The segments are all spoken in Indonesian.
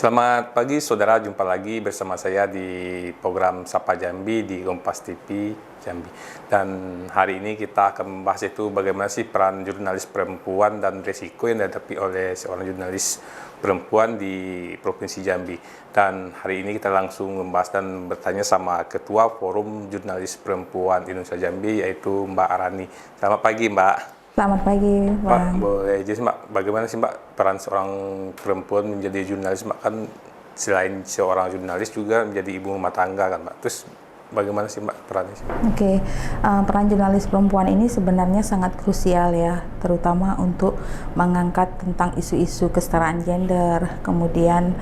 Selamat pagi saudara, jumpa lagi bersama saya di program Sapa Jambi di Kompas TV Jambi. Dan hari ini kita akan membahas itu bagaimana sih peran jurnalis perempuan dan risiko yang dihadapi oleh seorang jurnalis perempuan di Provinsi Jambi. Dan hari ini kita langsung membahas dan bertanya sama Ketua Forum Jurnalis Perempuan Indonesia Jambi, yaitu Mbak Arani. Selamat pagi Mbak. Selamat pagi, Mbak, Bang. boleh jadi Mbak, bagaimana sih Mbak peran seorang perempuan menjadi jurnalis? Mbak kan selain seorang jurnalis juga menjadi ibu rumah tangga kan Mbak. Terus bagaimana sih Mbak perannya sih? Oke, peran jurnalis perempuan ini sebenarnya sangat krusial ya, terutama untuk mengangkat tentang isu-isu kesetaraan gender, kemudian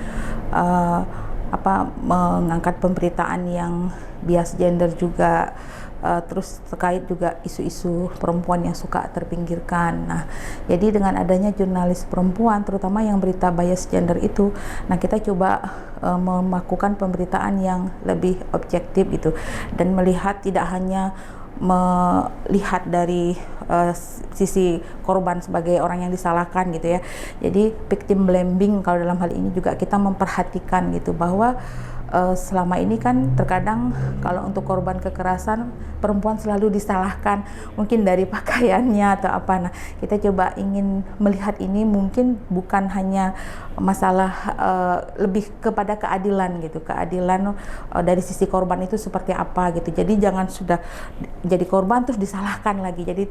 mengangkat pemberitaan yang bias gender juga. Terus terkait juga isu-isu perempuan yang suka terpinggirkan. Nah, jadi dengan adanya jurnalis perempuan, terutama yang berita bias gender itu, nah kita coba melakukan pemberitaan yang lebih objektif gitu, dan melihat tidak hanya melihat dari sisi korban sebagai orang yang disalahkan gitu ya. Jadi victim blaming kalau dalam hal ini juga kita memperhatikan gitu, bahwa selama ini kan terkadang kalau untuk korban kekerasan perempuan selalu disalahkan, mungkin dari pakaiannya atau apa. Nah, kita coba ingin melihat ini mungkin bukan hanya masalah lebih kepada keadilan gitu, keadilan dari sisi korban itu seperti apa gitu. Jadi jangan sudah jadi korban terus disalahkan lagi. Jadi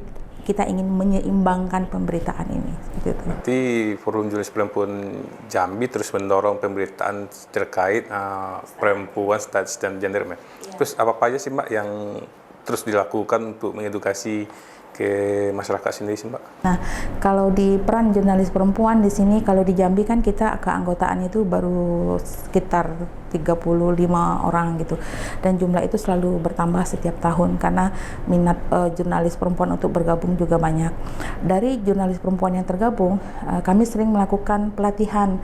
kita ingin menyeimbangkan pemberitaan ini. Gitu. Berarti Forum Jurnalis Perempuan Jambi terus mendorong pemberitaan terkait perempuan, status dan gender. Ya. Terus apa aja sih Mbak yang terus dilakukan untuk mengedukasi ke masyarakat sendiri sih Mbak? Nah, kalau di peran jurnalis perempuan di sini, kalau di Jambi kan kita keanggotaan itu baru sekitar 35 orang gitu, dan jumlah itu selalu bertambah setiap tahun karena minat jurnalis perempuan untuk bergabung juga banyak. Dari jurnalis perempuan yang tergabung, kami sering melakukan pelatihan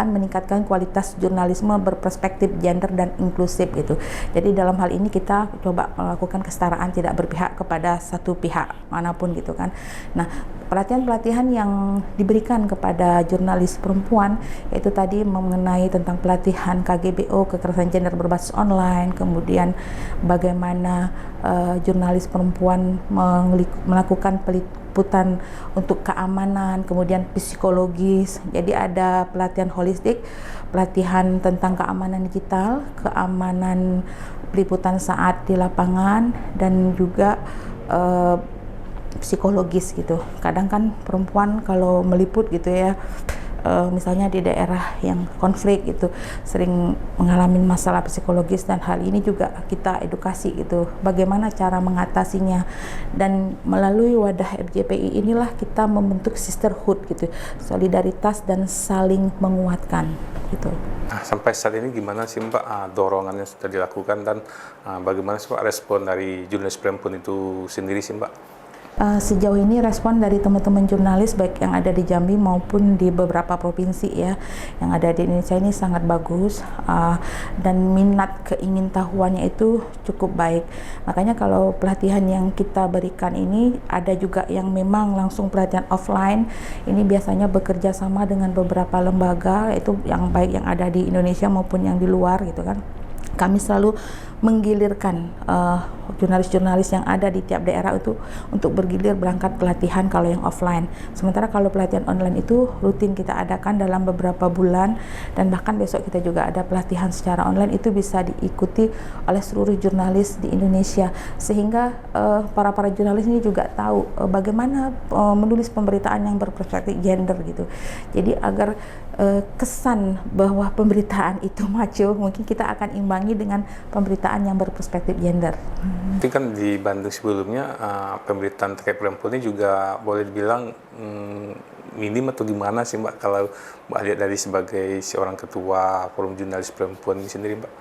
meningkatkan kualitas jurnalisme berperspektif gender dan inklusif gitu. Jadi dalam hal ini kita coba melakukan kesetaraan, tidak berpihak kepada satu pihak manapun gitu kan. Nah, pelatihan-pelatihan yang diberikan kepada jurnalis perempuan yaitu tadi mengenai tentang pelatihan KGBO, kekerasan gender berbasis online, kemudian bagaimana jurnalis perempuan melakukan peliputan untuk keamanan, kemudian psikologis. Jadi ada pelatihan holistik, pelatihan tentang keamanan digital, keamanan peliputan saat di lapangan, dan juga psikologis gitu. Kadang kan perempuan kalau meliput gitu ya, misalnya di daerah yang konflik gitu, sering mengalami masalah psikologis, dan hal ini juga kita edukasi gitu, bagaimana cara mengatasinya. Dan melalui wadah FJPI inilah kita membentuk sisterhood gitu, solidaritas dan saling menguatkan gitu. Nah, sampai saat ini gimana sih Mbak dorongan yang sudah dilakukan, dan bagaimana sih Mbak respon dari jurnalis perempuan itu sendiri sih Mbak? Sejauh ini respon dari teman-teman jurnalis baik yang ada di Jambi maupun di beberapa provinsi ya yang ada di Indonesia ini sangat bagus, dan minat keingintahuannya itu cukup baik. Makanya kalau pelatihan yang kita berikan ini ada juga yang memang langsung pelatihan offline. Ini biasanya bekerja sama dengan beberapa lembaga, yaitu yang baik yang ada di Indonesia maupun yang di luar gitu kan. Kami selalu menggilirkan jurnalis-jurnalis yang ada di tiap daerah itu untuk bergilir berangkat pelatihan kalau yang offline. Sementara kalau pelatihan online itu rutin kita adakan dalam beberapa bulan, dan bahkan besok kita juga ada pelatihan secara online, itu bisa diikuti oleh seluruh jurnalis di Indonesia, sehingga para jurnalis ini juga tahu bagaimana menulis pemberitaan yang berperspektif gender gitu. Jadi agar kesan bahwa pemberitaan itu maco, mungkin kita akan imbangi dengan pemberitaan yang berperspektif gender. Tapi kan di Bandung sebelumnya pemberitaan terkait perempuan ini juga boleh dibilang minim atau gimana sih Mbak, kalau Mbak lihat dari sebagai seorang ketua Forum Jurnalis Perempuan ini sendiri Mbak?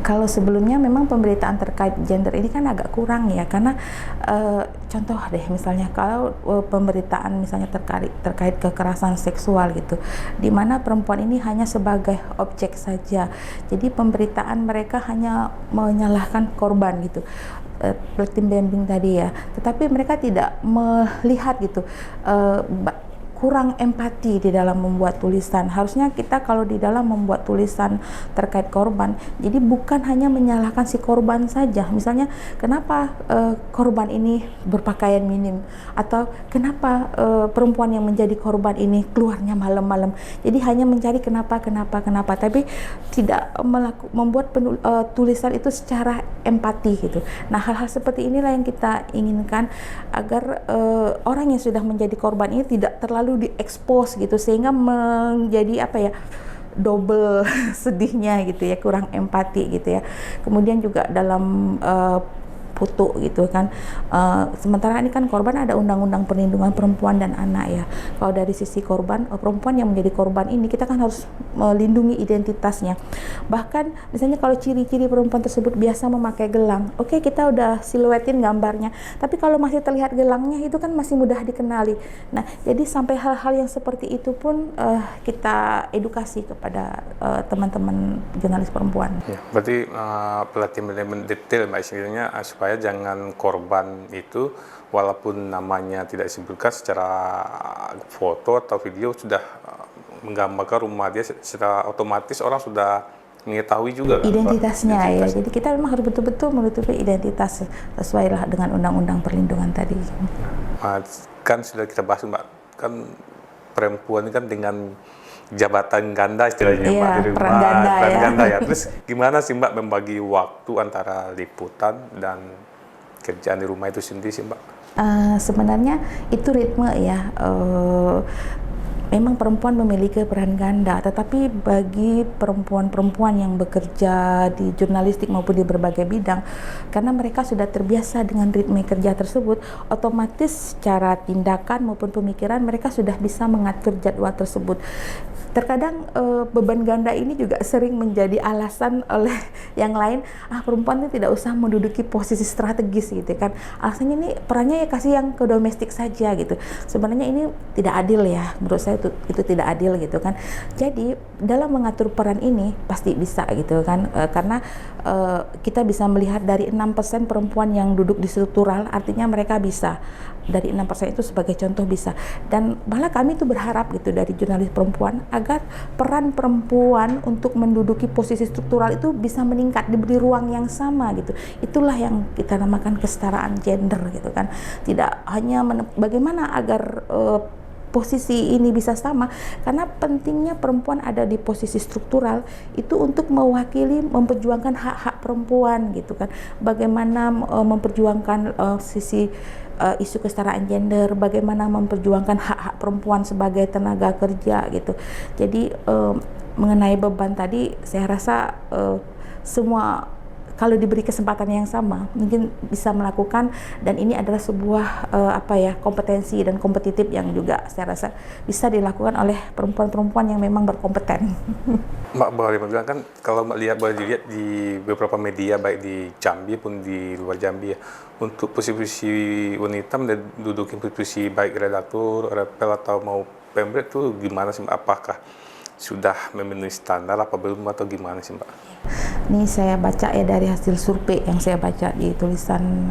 Kalau sebelumnya memang pemberitaan terkait gender ini kan agak kurang ya, karena contoh deh misalnya kalau pemberitaan misalnya terkait kekerasan seksual gitu, di mana perempuan ini hanya sebagai objek saja. Jadi pemberitaan mereka hanya menyalahkan korban gitu, victim blaming tadi ya, tetapi mereka tidak melihat gitu kurang empati di dalam membuat tulisan. Harusnya kita kalau di dalam membuat tulisan terkait korban, jadi bukan hanya menyalahkan si korban saja. Misalnya, kenapa korban ini berpakaian minim, atau kenapa perempuan yang menjadi korban ini keluarnya malam-malam. Jadi hanya mencari kenapa, tapi tidak membuat tulisan itu secara empati gitu. Nah, hal-hal seperti inilah yang kita inginkan agar orang yang sudah menjadi korban ini tidak terlalu diekspos gitu, sehingga menjadi double sedihnya gitu ya, kurang empati gitu ya. Kemudian juga dalam foto gitu kan, sementara ini kan korban ada undang-undang perlindungan perempuan dan anak ya. Kalau dari sisi korban, perempuan yang menjadi korban ini kita kan harus melindungi identitasnya. Bahkan misalnya kalau ciri-ciri perempuan tersebut biasa memakai gelang, oke, kita udah siluetin gambarnya, tapi kalau masih terlihat gelangnya itu kan masih mudah dikenali. Nah, jadi sampai hal-hal yang seperti itu pun kita edukasi kepada teman-teman jurnalis perempuan. Ya, berarti pelatihan detail Mbak, istilahnya supaya jangan korban itu walaupun namanya tidak disebutkan secara foto atau video sudah menggambarkan rumah dia, secara otomatis orang sudah mengetahui juga identitasnya ya. Jadi kita memang harus betul-betul menutupi identitas sesuai lah dengan undang-undang perlindungan tadi. Kan sudah kita bahas Mbak, kan perempuan ini kan dengan jabatan ganda istilahnya Mbak, di rumah, peran ganda ya. Terus gimana sih Mbak membagi waktu antara liputan dan kerjaan di rumah itu sendiri sih Mbak? Sebenarnya itu ritme ya. Memang perempuan memiliki peran ganda, tetapi bagi perempuan-perempuan yang bekerja di jurnalistik maupun di berbagai bidang, karena mereka sudah terbiasa dengan ritme kerja tersebut, otomatis secara tindakan maupun pemikiran mereka sudah bisa mengatur jadwal tersebut. Terkadang beban ganda ini juga sering menjadi alasan oleh yang lain, perempuan itu tidak usah menduduki posisi strategis gitu kan. Alasannya ini perannya ya kasih yang ke domestik saja gitu. Sebenarnya ini tidak adil ya, menurut saya itu tidak adil gitu kan. Jadi dalam mengatur peran ini pasti bisa gitu kan, karena kita bisa melihat dari 6% perempuan yang duduk di struktural, artinya mereka bisa. Dari 6% itu sebagai contoh bisa. Dan malah kami itu berharap gitu dari jurnalis perempuan agar peran perempuan untuk menduduki posisi struktural itu bisa meningkat, diberi ruang yang sama gitu. Itulah yang kita namakan kesetaraan gender gitu kan. Tidak hanya bagaimana agar posisi ini bisa sama, karena pentingnya perempuan ada di posisi struktural itu untuk mewakili, memperjuangkan hak-hak perempuan gitu kan. Bagaimana memperjuangkan sisi isu kesetaraan gender, bagaimana memperjuangkan hak-hak perempuan sebagai tenaga kerja gitu. Jadi mengenai beban tadi, saya rasa semua kalau diberi kesempatan yang sama mungkin bisa melakukan, dan ini adalah sebuah kompetensi dan kompetitif yang juga saya rasa bisa dilakukan oleh perempuan-perempuan yang memang berkompeten. Mbak boleh bilang kan, kalau boleh dilihat di beberapa media baik di Jambi pun di luar Jambi ya, untuk posisi wanita menduduki posisi baik redaktur, repel atau mau pemret itu gimana sih Mbak? Apakah sudah memenuhi standar apa belum atau gimana sih Mbak? Ini saya baca ya dari hasil survei yang saya baca di tulisan,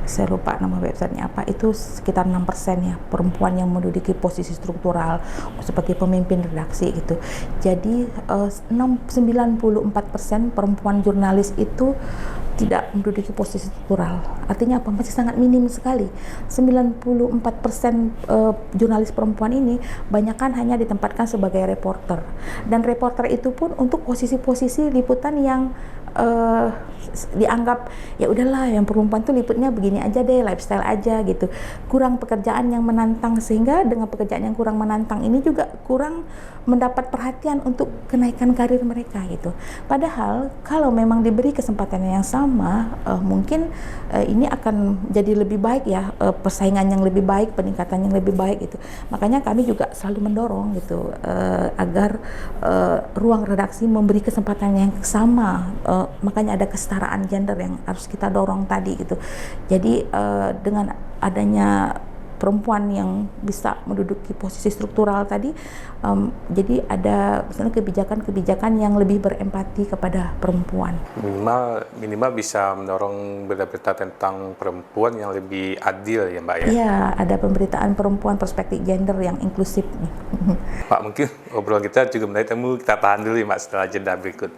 saya lupa nama websitenya apa, itu sekitar 6% ya perempuan yang menduduki posisi struktural seperti pemimpin redaksi gitu. Jadi 94% perempuan jurnalis itu tidak menduduki posisi struktural. Artinya apa? Masih sangat minim sekali. 94% jurnalis perempuan ini banyakkan hanya ditempatkan sebagai reporter. Dan reporter itu pun untuk posisi-posisi liputan yang dianggap ya udahlah, yang perempuan tuh liputnya begini aja deh, lifestyle aja gitu. Kurang pekerjaan yang menantang, sehingga dengan pekerjaan yang kurang menantang ini juga kurang mendapat perhatian untuk kenaikan karir mereka gitu. Padahal kalau memang diberi kesempatan yang sama, mungkin ini akan jadi lebih baik ya, persaingan yang lebih baik, peningkatan yang lebih baik gitu. Makanya kami juga selalu mendorong gitu agar ruang redaksi memberi kesempatan yang sama. Makanya ada kesetaraan gender yang harus kita dorong tadi gitu. Jadi dengan adanya perempuan yang bisa menduduki posisi struktural tadi. Jadi ada misalnya kebijakan-kebijakan yang lebih berempati kepada perempuan. Minimal bisa mendorong berita-berita tentang perempuan yang lebih adil ya Mbak ya? Iya, ada pemberitaan perempuan, perspektif gender yang inklusif. Pak, mungkin obrolan kita juga menarik, kita tahan dulu ya Mbak setelah jeda berikut.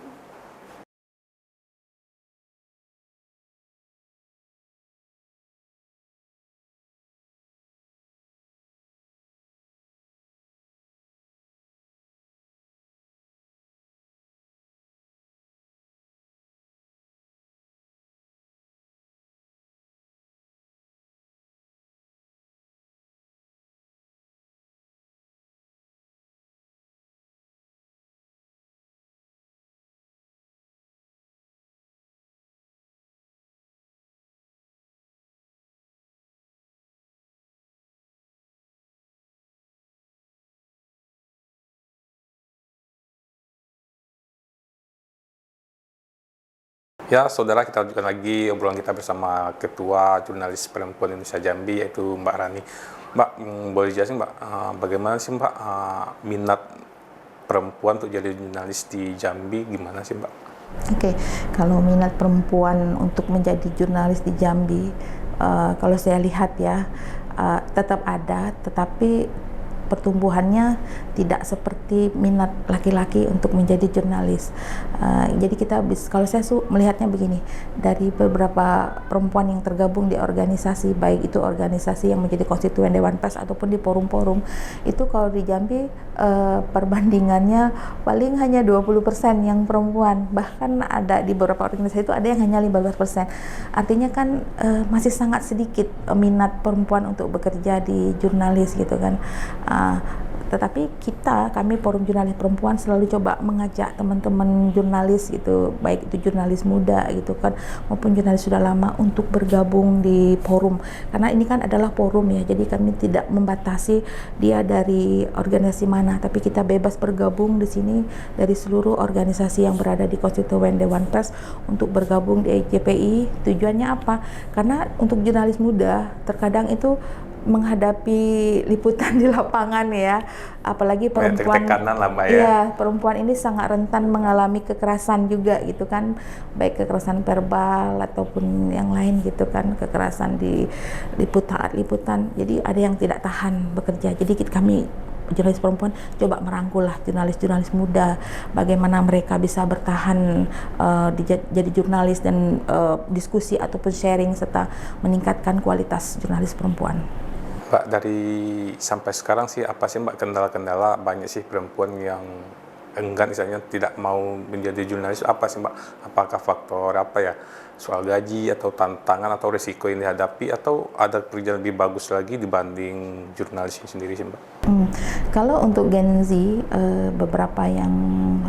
Ya, saudara, kita lanjutkan lagi obrolan kita bersama Ketua Jurnalis Perempuan Indonesia Jambi, yaitu Mbak Rani. Mbak, boleh jelasin Mbak, bagaimana sih Mbak minat perempuan untuk jadi jurnalis di Jambi, gimana sih Mbak? Oke, kalau minat perempuan untuk menjadi jurnalis di Jambi, kalau saya lihat ya, tetap ada, tetapi pertumbuhannya tidak seperti minat laki-laki untuk menjadi jurnalis. Jadi kita kalau saya melihatnya begini, dari beberapa perempuan yang tergabung di organisasi, baik itu organisasi yang menjadi konstituen Dewan Pers ataupun di forum-forum, itu kalau di Jambi perbandingannya paling hanya 20% yang perempuan, bahkan ada di beberapa organisasi itu ada yang hanya 15%. Artinya kan masih sangat sedikit minat perempuan untuk bekerja di jurnalis gitu kan. Tetapi kami forum jurnalis perempuan selalu coba mengajak teman-teman jurnalis gitu, baik itu jurnalis muda gitu kan maupun jurnalis sudah lama, untuk bergabung di forum, karena ini kan adalah forum ya, jadi kami tidak membatasi dia dari organisasi mana, tapi kita bebas bergabung di sini dari seluruh organisasi yang berada di konstituen Dewan Pers untuk bergabung di JPI. Tujuannya apa? Karena untuk jurnalis muda terkadang itu menghadapi liputan di lapangan ya, apalagi perempuan. Tekanan lah Mbak ya. Iya, perempuan ini sangat rentan mengalami kekerasan juga gitu kan, baik kekerasan verbal ataupun yang lain gitu kan, kekerasan di liputan. Jadi ada yang tidak tahan bekerja. Jadi kami jurnalis perempuan coba merangkul lah jurnalis muda, bagaimana mereka bisa bertahan jadi jurnalis dan diskusi ataupun sharing serta meningkatkan kualitas jurnalis perempuan. Mbak, dari sampai sekarang sih apa sih Mbak kendala-kendala banyak sih perempuan yang enggan misalnya tidak mau menjadi jurnalis, apa sih Mbak? Apakah faktor apa ya, soal gaji atau tantangan atau risiko yang dihadapi, atau ada kerjaan lebih bagus lagi dibanding jurnalis sendiri sih Mbak? Kalau untuk Gen Z, beberapa yang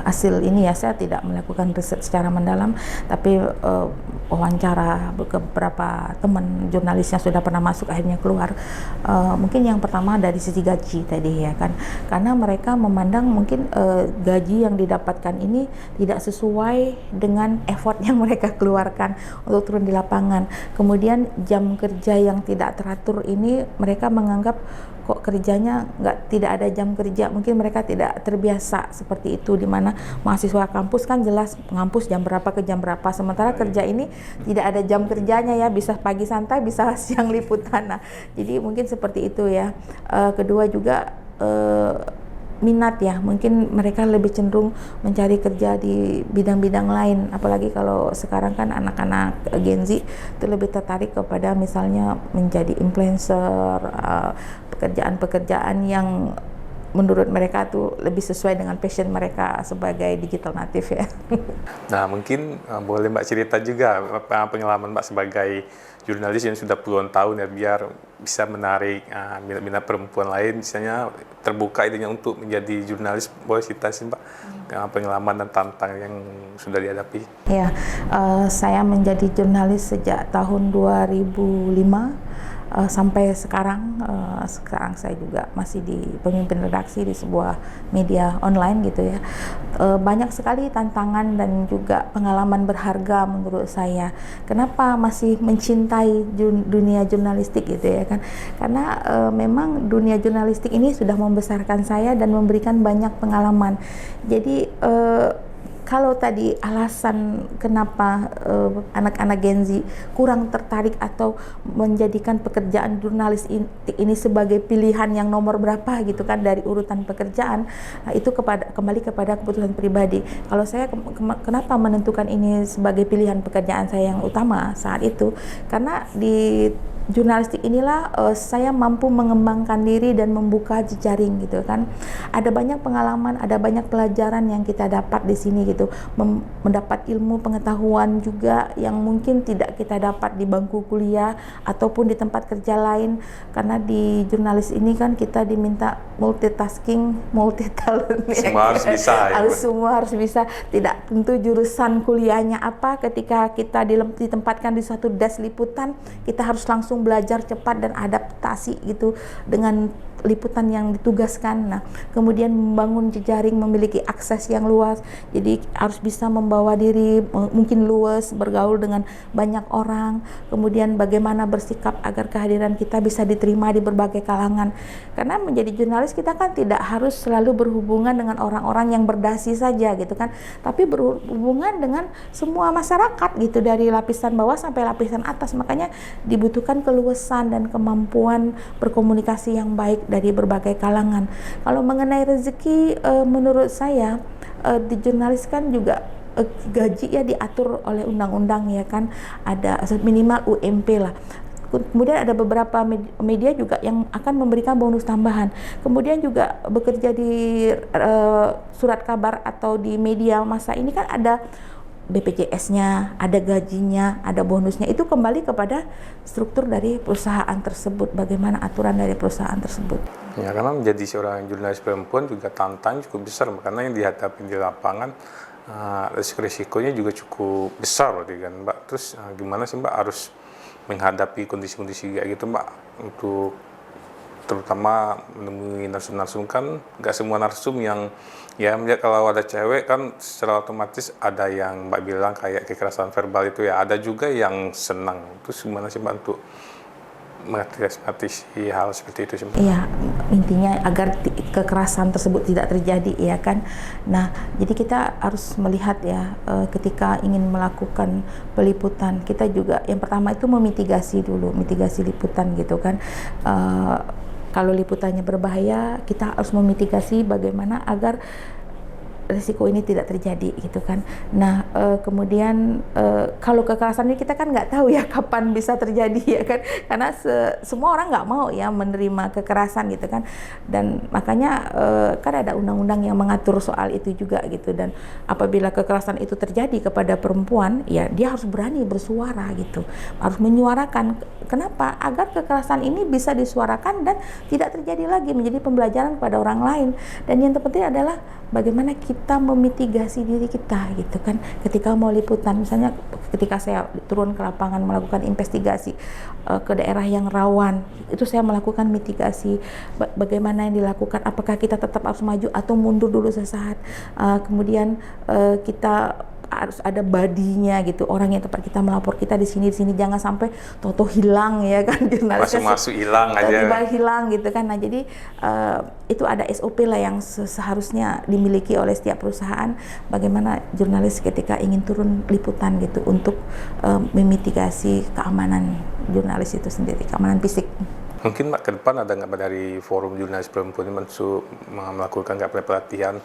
hasil ini ya, saya tidak melakukan riset secara mendalam, tapi wawancara beberapa teman jurnalis yang sudah pernah masuk akhirnya keluar. Mungkin yang pertama dari sisi gaji tadi ya kan, karena mereka memandang mungkin gaji yang didapatkan ini tidak sesuai dengan effort yang mereka keluarkan untuk turun di lapangan. Kemudian jam kerja yang tidak teratur ini, mereka menganggap kok kerjanya tidak ada jam kerja, mungkin mereka tidak terbiasa seperti itu, di mana mahasiswa kampus kan jelas ngampus jam berapa ke jam berapa, sementara kerja ini tidak ada jam kerjanya ya, bisa pagi santai, bisa siang liputan. Nah, jadi mungkin seperti itu ya. Kedua juga minat ya, mungkin mereka lebih cenderung mencari kerja di bidang-bidang lain, apalagi kalau sekarang kan anak-anak Gen Z itu lebih tertarik kepada misalnya menjadi influencer, pekerjaan-pekerjaan yang menurut mereka tuh lebih sesuai dengan passion mereka sebagai digital native ya. Nah, mungkin boleh Mbak cerita juga pengalaman Mbak sebagai jurnalis yang sudah puluhan tahun ya, biar bisa menarik minat-minat perempuan lain, misalnya terbuka idenya untuk menjadi jurnalis. Boleh cerita sih Mbak pengalaman dan tantangan yang sudah dihadapi? Ya, saya menjadi jurnalis sejak tahun 2005. sampai sekarang saya juga masih di pemimpin redaksi di sebuah media online gitu ya. Banyak sekali tantangan dan juga pengalaman berharga menurut saya. Kenapa masih mencintai dunia jurnalistik gitu ya kan? Karena memang dunia jurnalistik ini sudah membesarkan saya dan memberikan banyak pengalaman. Jadi kalau tadi alasan kenapa anak-anak Gen Z kurang tertarik atau menjadikan pekerjaan jurnalis ini sebagai pilihan yang nomor berapa gitu kan dari urutan pekerjaan, itu kembali kepada keputusan pribadi. Kalau saya kenapa menentukan ini sebagai pilihan pekerjaan saya yang utama saat itu, karena di jurnalistik inilah saya mampu mengembangkan diri dan membuka jejaring gitu kan. Ada banyak pengalaman, ada banyak pelajaran yang kita dapat di sini gitu. Mendapat ilmu pengetahuan juga yang mungkin tidak kita dapat di bangku kuliah ataupun di tempat kerja lain, karena di jurnalis ini kan kita diminta multitasking, multi talent. Semua harus bisa ya. Semua harus bisa. Tidak tentu jurusan kuliahnya apa, ketika kita ditempatkan di suatu desk liputan, kita harus langsung belajar cepat dan adaptasi gitu dengan liputan yang ditugaskan. Nah, kemudian membangun jejaring, memiliki akses yang luas. Jadi harus bisa membawa diri mungkin luas, bergaul dengan banyak orang. Kemudian bagaimana bersikap agar kehadiran kita bisa diterima di berbagai kalangan. Karena menjadi jurnalis kita kan tidak harus selalu berhubungan dengan orang-orang yang berdasi saja gitu kan, tapi berhubungan dengan semua masyarakat gitu, dari lapisan bawah sampai lapisan atas. Makanya dibutuhkan keluasan dan kemampuan berkomunikasi yang baik dari berbagai kalangan. Kalau mengenai rezeki, menurut saya di jurnalis kan juga gaji ya diatur oleh undang-undang ya kan, ada minimal UMP lah. Kemudian ada beberapa media juga yang akan memberikan bonus tambahan. Kemudian juga bekerja di surat kabar atau di media massa ini kan ada BPJS-nya, ada gajinya, ada bonusnya. Itu kembali kepada struktur dari perusahaan tersebut, bagaimana aturan dari perusahaan tersebut. Ya, karena menjadi seorang jurnalis perempuan juga tantangan cukup besar, karena yang dihadapi di lapangan risikonya juga cukup besar kan Mbak. Terus gimana sih Mbak harus menghadapi kondisi-kondisi kayak gitu Mbak, untuk terutama menemui narsum-narsum? Kan nggak semua narsum yang ya melihat, kalau ada cewek kan secara otomatis ada yang Mbak bilang kayak kekerasan verbal itu ya, ada juga yang senang. Terus gimana sih Mbak untuk mengatasi hal seperti itu sih Mbak? Iya, intinya agar kekerasan tersebut tidak terjadi ya kan. Nah, jadi kita harus melihat ya, ketika ingin melakukan peliputan, kita juga yang pertama itu memitigasi dulu, mitigasi liputan gitu kan. Kalau liputannya berbahaya, kita harus memitigasi bagaimana agar risiko ini tidak terjadi gitu kan. Nah, kemudian kalau kekerasan ini kita kan nggak tahu ya kapan bisa terjadi ya kan, karena semua orang nggak mau ya menerima kekerasan gitu kan. Dan makanya kan ada undang-undang yang mengatur soal itu juga gitu. Dan apabila kekerasan itu terjadi kepada perempuan, ya dia harus berani bersuara gitu, harus menyuarakan. Kenapa? Agar kekerasan ini bisa disuarakan dan tidak terjadi lagi, menjadi pembelajaran pada orang lain. Dan yang terpenting adalah bagaimana kita memitigasi diri kita gitu kan. Ketika mau liputan, misalnya ketika saya turun ke lapangan melakukan investigasi ke daerah yang rawan, itu saya melakukan mitigasi. Bagaimana yang dilakukan, apakah kita tetap harus maju atau mundur dulu sesaat. Kemudian kita harus ada badinya gitu, orang yang tempat kita melapor kita di sini, jangan sampai toto hilang ya kan, jurnalisnya masuk hilang aja, tiba hilang gitu kan. Nah, jadi itu ada SOP lah yang seharusnya dimiliki oleh setiap perusahaan, bagaimana jurnalis ketika ingin turun liputan gitu untuk memitigasi keamanan jurnalis itu sendiri, keamanan fisik. Mungkin Mbak ke depan ada nggak dari forum jurnalis perempuan ini melakukan nggak pelatihan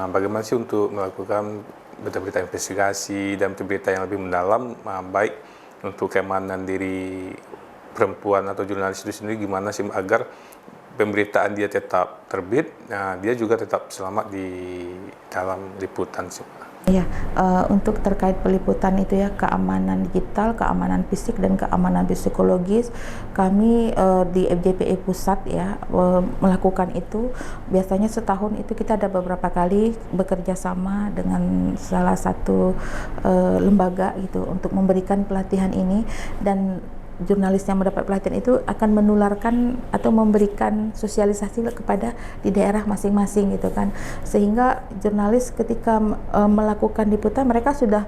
bagaimana sih untuk melakukan berita-berita investigasi dan berita yang lebih mendalam, baik untuk keamanan diri perempuan atau jurnalis itu sendiri, gimana sih agar pemberitaan dia tetap terbit, dia juga tetap selamat di dalam liputan sih. Ya, untuk terkait peliputan itu ya, keamanan digital, keamanan fisik dan keamanan psikologis, kami di FJPI Pusat ya melakukan itu. Biasanya setahun itu kita ada beberapa kali bekerja sama dengan salah satu lembaga gitu untuk memberikan pelatihan ini. Dan jurnalis yang mendapat pelatihan itu akan menularkan atau memberikan sosialisasi kepada di daerah masing-masing gitu kan, sehingga jurnalis ketika melakukan liputan mereka sudah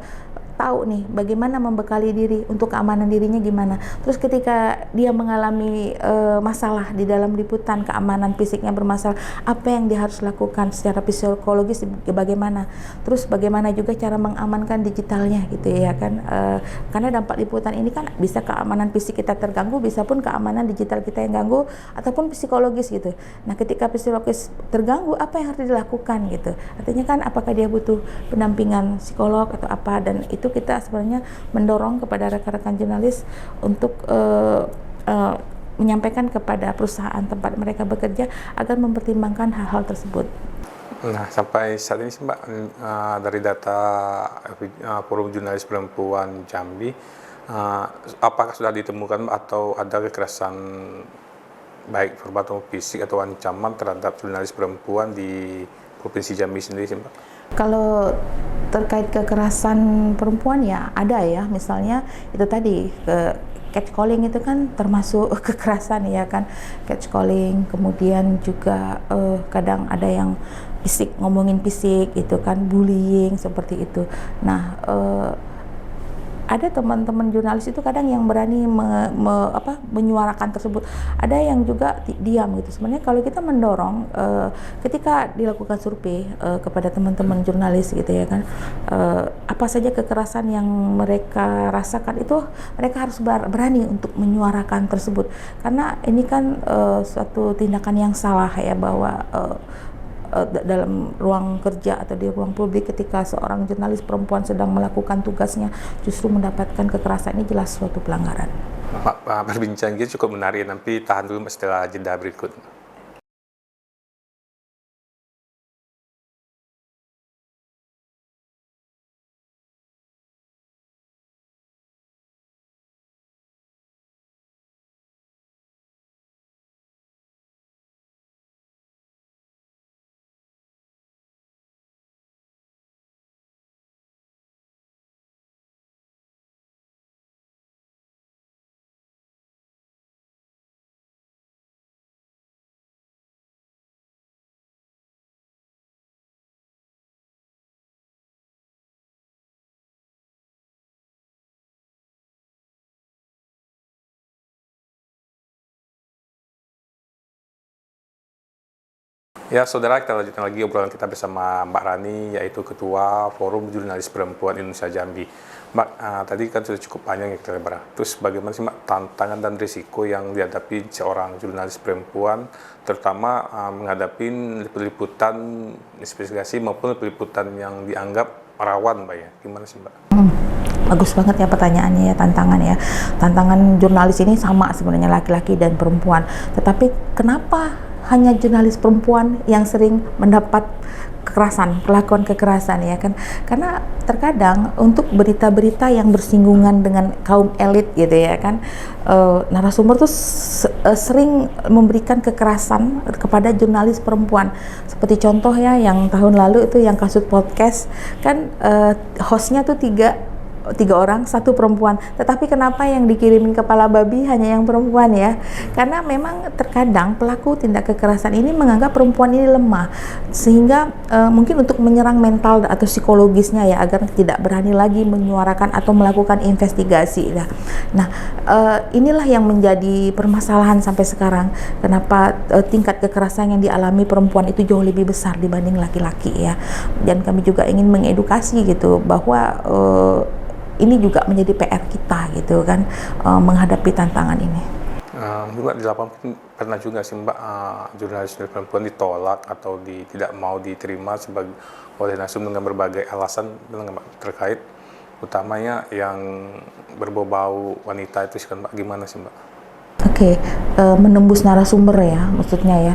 tahu nih bagaimana membekali diri untuk keamanan dirinya gimana. Terus ketika dia mengalami masalah di dalam liputan, keamanan fisiknya bermasalah, apa yang dia harus lakukan secara psikologis bagaimana. Terus bagaimana juga cara mengamankan digitalnya gitu ya kan. Karena dampak liputan ini kan bisa keamanan fisik kita terganggu, bisa pun keamanan digital kita yang ganggu, ataupun psikologis gitu. Nah, ketika psikologis terganggu, apa yang harus dilakukan gitu. Artinya kan apakah dia butuh pendampingan psikolog atau apa, dan itu kita sebenarnya mendorong kepada rekan-rekan jurnalis untuk menyampaikan kepada perusahaan tempat mereka bekerja agar mempertimbangkan hal-hal tersebut. Nah, sampai saat ini sih Mbak, dari data Forum Jurnalis Perempuan Jambi, apakah sudah ditemukan atau ada kekerasan baik verbal atau fisik atau ancaman terhadap jurnalis perempuan di Provinsi Jambi sendiri sih Mbak? Kalau terkait kekerasan perempuan ya ada ya, misalnya itu tadi catcalling itu kan termasuk kekerasan ya kan, catcalling, kemudian juga kadang ada yang fisik, ngomongin fisik itu kan, bullying seperti itu. Nah, ada teman-teman jurnalis itu kadang yang berani menyuarakan tersebut, ada yang juga diam gitu. Sebenarnya kalau kita mendorong ketika dilakukan survei kepada teman-teman jurnalis gitu ya kan, apa saja kekerasan yang mereka rasakan itu mereka harus berani untuk menyuarakan tersebut, karena ini kan suatu tindakan yang salah ya, bahwa dalam ruang kerja atau di ruang publik ketika seorang jurnalis perempuan sedang melakukan tugasnya justru mendapatkan kekerasan, ini jelas suatu pelanggaran. Pak, perbincangan kita cukup menarik, nanti tahan dulu setelah jeda berikut. Ya, saudara, kita lanjutkan lagi obrolan kita bersama Mbak Rani, yaitu Ketua Forum Jurnalis Perempuan Indonesia Jambi. Mbak, tadi kan sudah cukup panjang ya kita lebar. Terus bagaimana sih Mbak tantangan dan risiko yang dihadapi seorang jurnalis perempuan, terutama menghadapi liputan investigasi maupun liputan yang dianggap rawan, Mbak ya? Gimana sih Mbak? Bagus banget ya pertanyaannya ya, tantangan ya. Tantangan jurnalis ini sama sebenarnya laki-laki dan perempuan. Tetapi kenapa hanya jurnalis perempuan yang sering mendapat kekerasan, perlakuan kekerasan ya kan? Karena terkadang untuk berita-berita yang bersinggungan dengan kaum elit gitu ya kan, narasumber tuh sering memberikan kekerasan kepada jurnalis perempuan. Seperti contoh ya, yang tahun lalu itu yang kasus podcast kan, hostnya tuh tiga orang, satu perempuan, tetapi kenapa yang dikirimin kepala babi hanya yang perempuan ya? Karena memang terkadang pelaku tindak kekerasan ini menganggap perempuan ini lemah, sehingga mungkin untuk menyerang mental atau psikologisnya ya, agar tidak berani lagi menyuarakan atau melakukan investigasi. Nah, inilah yang menjadi permasalahan sampai sekarang, kenapa tingkat kekerasan yang dialami perempuan itu jauh lebih besar dibanding laki-laki ya. Dan kami juga ingin mengedukasi gitu, bahwa ini juga menjadi PR kita gitu kan, menghadapi tantangan ini. Mbak, di lapangan pernah juga sih Mbak, jurnalis perempuan ditolak atau tidak mau diterima oleh narasumber dengan berbagai alasan terkait, utamanya yang berbau-bau wanita itu sih kan Mbak, gimana sih Mbak? Oke, menembus narasumber ya, maksudnya ya,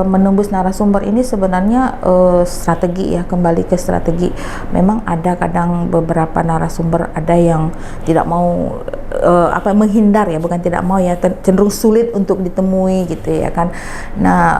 menembus narasumber ini sebenarnya strategi ya, kembali ke strategi. Memang ada kadang beberapa narasumber ada yang tidak mau menghindar ya, bukan tidak mau ya, cenderung sulit untuk ditemui gitu ya kan. Nah,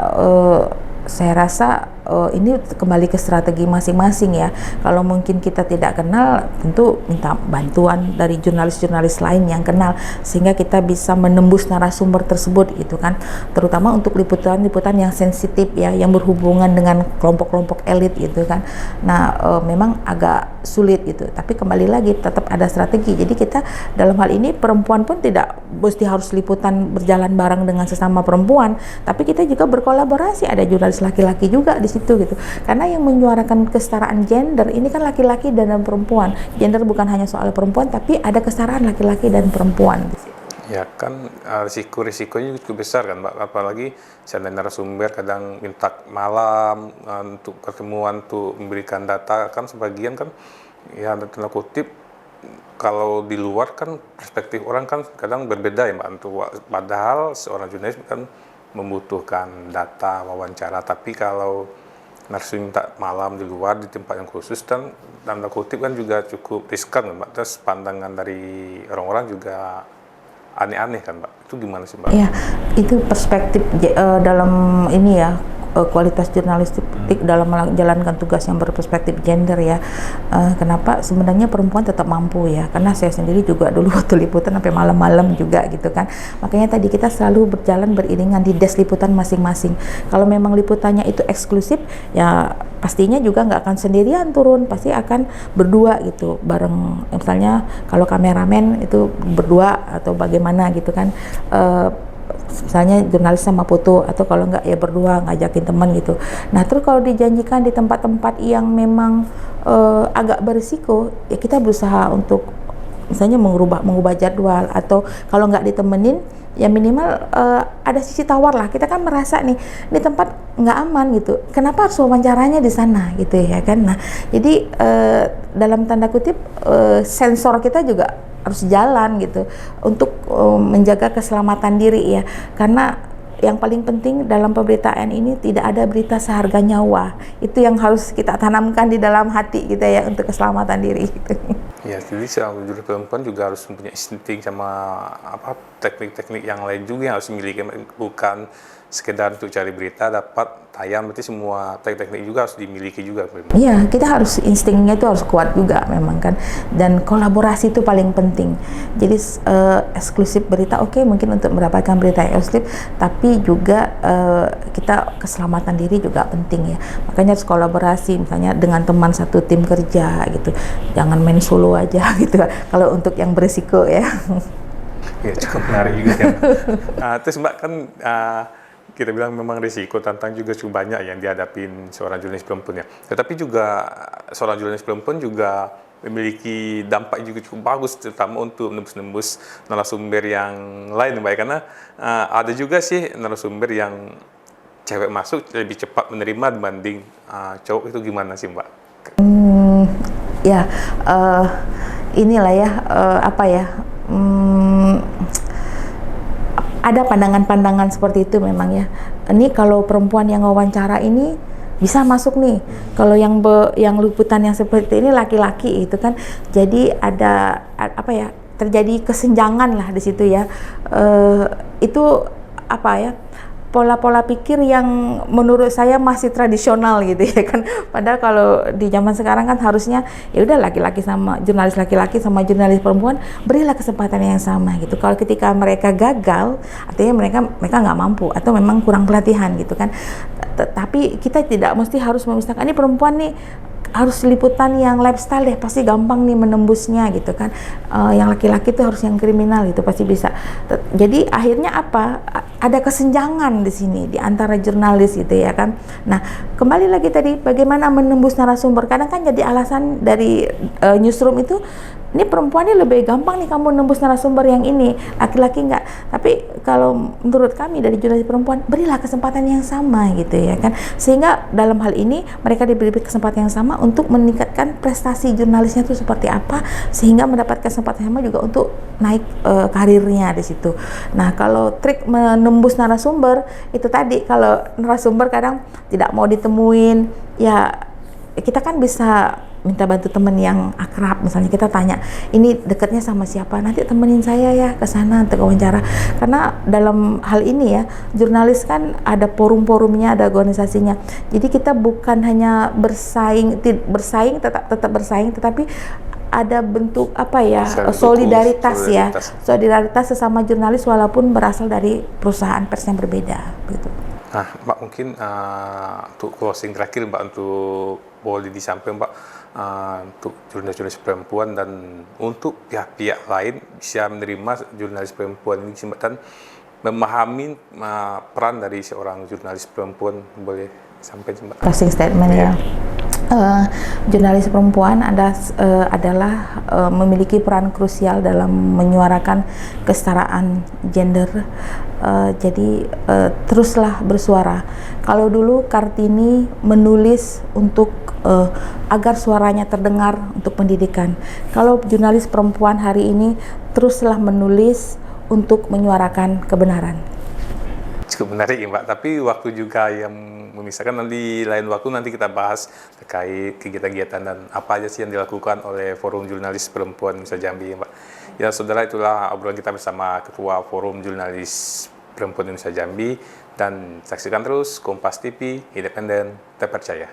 saya rasa ini kembali ke strategi masing-masing ya. Kalau mungkin kita tidak kenal, tentu minta bantuan dari jurnalis-jurnalis lain yang kenal, sehingga kita bisa menembus narasumber tersebut gitu kan. Terutama untuk liputan-liputan yang sensitif ya, yang berhubungan dengan kelompok-kelompok elit gitu kan. Nah, memang agak sulit gitu. Tapi kembali lagi tetap ada strategi. Jadi kita dalam hal ini perempuan pun tidak mesti harus liputan berjalan bareng dengan sesama perempuan, tapi kita juga berkolaborasi, ada jurnalis laki-laki juga di situ gitu. Karena yang menyuarakan kesetaraan gender ini kan laki-laki dan perempuan. Gender bukan hanya soal perempuan, tapi ada kesetaraan laki-laki dan perempuan di situ. Ya kan, risiko-risikonya cukup besar kan Mbak, apalagi seandainya narasumber kadang minta malam untuk pertemuan untuk memberikan data, kan sebagian kan ya tanda kutip, kalau di luar kan perspektif orang kan kadang berbeda ya Mbak, padahal seorang jurnalis kan membutuhkan data wawancara, tapi kalau narasumber minta malam di luar di tempat yang khusus dan tanda kutip kan juga cukup riskan Mbak, terus pandangan dari orang-orang juga aneh-aneh kan Mbak, itu gimana sih Mbak? Ya, itu perspektif dalam ini ya, kualitas jurnalistik dalam menjalankan tugas yang berperspektif gender ya. Kenapa sebenarnya perempuan tetap mampu ya, karena saya sendiri juga dulu waktu liputan sampai malam-malam juga gitu kan. Makanya tadi kita selalu berjalan beriringan di desk liputan masing-masing. Kalau memang liputannya itu eksklusif ya pastinya juga nggak akan sendirian turun, pasti akan berdua gitu bareng. Misalnya kalau kameramen itu berdua atau bagaimana gitu kan, misalnya jurnalis sama foto, atau kalau enggak ya berdua ngajakin teman gitu. Nah terus kalau dijanjikan di tempat-tempat yang memang agak berisiko, ya kita berusaha untuk misalnya mengubah jadwal, atau kalau nggak ditemenin ya minimal ada sisi tawar lah. Kita kan merasa nih ini tempat nggak aman gitu, kenapa harus wawancaranya di sana gitu ya kan. Nah jadi dalam tanda kutip sensor kita juga harus jalan gitu untuk menjaga keselamatan diri ya, karena yang paling penting dalam pemberitaan ini tidak ada berita seharga nyawa. Itu yang harus kita tanamkan di dalam hati kita ya, untuk keselamatan diri gitu. Ya, jadi seorang jurnalis perempuan juga harus mempunyai insting sama teknik-teknik yang lain juga yang harus dimiliki, bukan sekedar untuk cari berita dapat tayang, berarti semua teknik-teknik juga harus dimiliki juga. Iya, kita harus instingnya itu harus kuat juga memang kan, dan kolaborasi itu paling penting. Jadi eksklusif berita oke, mungkin untuk mendapatkan berita yang eksklusif, tapi juga kita keselamatan diri juga penting ya. Makanya harus kolaborasi, misalnya dengan teman satu tim kerja gitu, jangan main solo aja gitu kalau untuk yang berisiko ya. Ya cukup menarik juga ya. Terus Mbak kan kita bilang memang risiko, tantang juga cukup banyak yang dihadapin seorang jurnalis perempuan ya. Tetapi juga seorang jurnalis perempuan juga memiliki dampak juga cukup bagus, terutama untuk menembus narasumber yang lain Mbak, karena ada juga sih narasumber yang cewek masuk lebih cepat menerima dibanding cowok, itu gimana sih Mbak? Ya inilah ya apa ya, ada pandangan-pandangan seperti itu memang ya. Ini kalau perempuan yang wawancara ini bisa masuk nih, kalau yang liputan yang seperti ini laki-laki itu kan, jadi ada apa ya, terjadi kesenjangan lah di situ ya. Itu apa ya, pola-pola pikir yang menurut saya masih tradisional gitu ya kan. Padahal kalau di zaman sekarang kan harusnya ya udah laki-laki sama jurnalis laki-laki sama jurnalis perempuan berilah kesempatan yang sama gitu. Kalau ketika mereka gagal, artinya mereka nggak mampu atau memang kurang pelatihan gitu kan. Tapi kita tidak mesti harus memisahkan, ini perempuan nih harus liputan yang lifestyle deh, pasti gampang nih menembusnya gitu kan. Yang laki-laki itu harus yang kriminal gitu, pasti bisa. Jadi akhirnya apa? Ada kesenjangan di sini di antara jurnalis gitu ya kan. Nah, kembali lagi tadi bagaimana menembus narasumber. Kadang kan jadi alasan dari newsroom itu, ini perempuan ini lebih gampang nih kamu nembus narasumber yang ini, laki-laki enggak. Tapi kalau menurut kami dari jurnalis perempuan, berilah kesempatan yang sama gitu ya kan. Sehingga dalam hal ini mereka diberi kesempatan yang sama untuk meningkatkan prestasi jurnalisnya itu seperti apa, sehingga mendapat kesempatan yang sama juga untuk naik karirnya di situ. Nah, kalau trik menembus narasumber itu tadi, kalau narasumber kadang tidak mau ditemuin, ya kita kan bisa minta bantu teman yang akrab, misalnya kita tanya, ini dekatnya sama siapa, nanti temenin saya ya ke sana untuk wawancara. Karena dalam hal ini ya, jurnalis kan ada forum-forumnya, ada organisasinya. Jadi kita bukan hanya bersaing tetap bersaing, tetapi ada bentuk apa ya, solidaritas sesama jurnalis walaupun berasal dari perusahaan pers yang berbeda gitu. Nah, Mbak, mungkin untuk closing terakhir, Mbak, untuk boleh disampaikan, Mbak, untuk jurnalis-jurnalis perempuan dan untuk pihak-pihak lain bisa menerima jurnalis perempuan ini, Mbak, dan memahami peran dari seorang jurnalis perempuan, boleh sampaikan, Mbak? Closing statement ya. Jurnalis perempuan adalah memiliki peran krusial dalam menyuarakan kesetaraan gender. Jadi teruslah bersuara. Kalau dulu Kartini menulis untuk agar suaranya terdengar untuk pendidikan, kalau jurnalis perempuan hari ini teruslah menulis untuk menyuarakan kebenaran. Cukup menarik ya, Mbak, tapi waktu juga yang memisahkan. Nanti lain waktu nanti kita bahas terkait kegiatan-kegiatan dan apa aja sih yang dilakukan oleh Forum Jurnalis Perempuan Nusa Jambi, Mbak. Ya saudara, itulah obrolan kita bersama Ketua Forum Jurnalis Perempuan Nusa Jambi, dan saksikan terus Kompas TV, independen, terpercaya.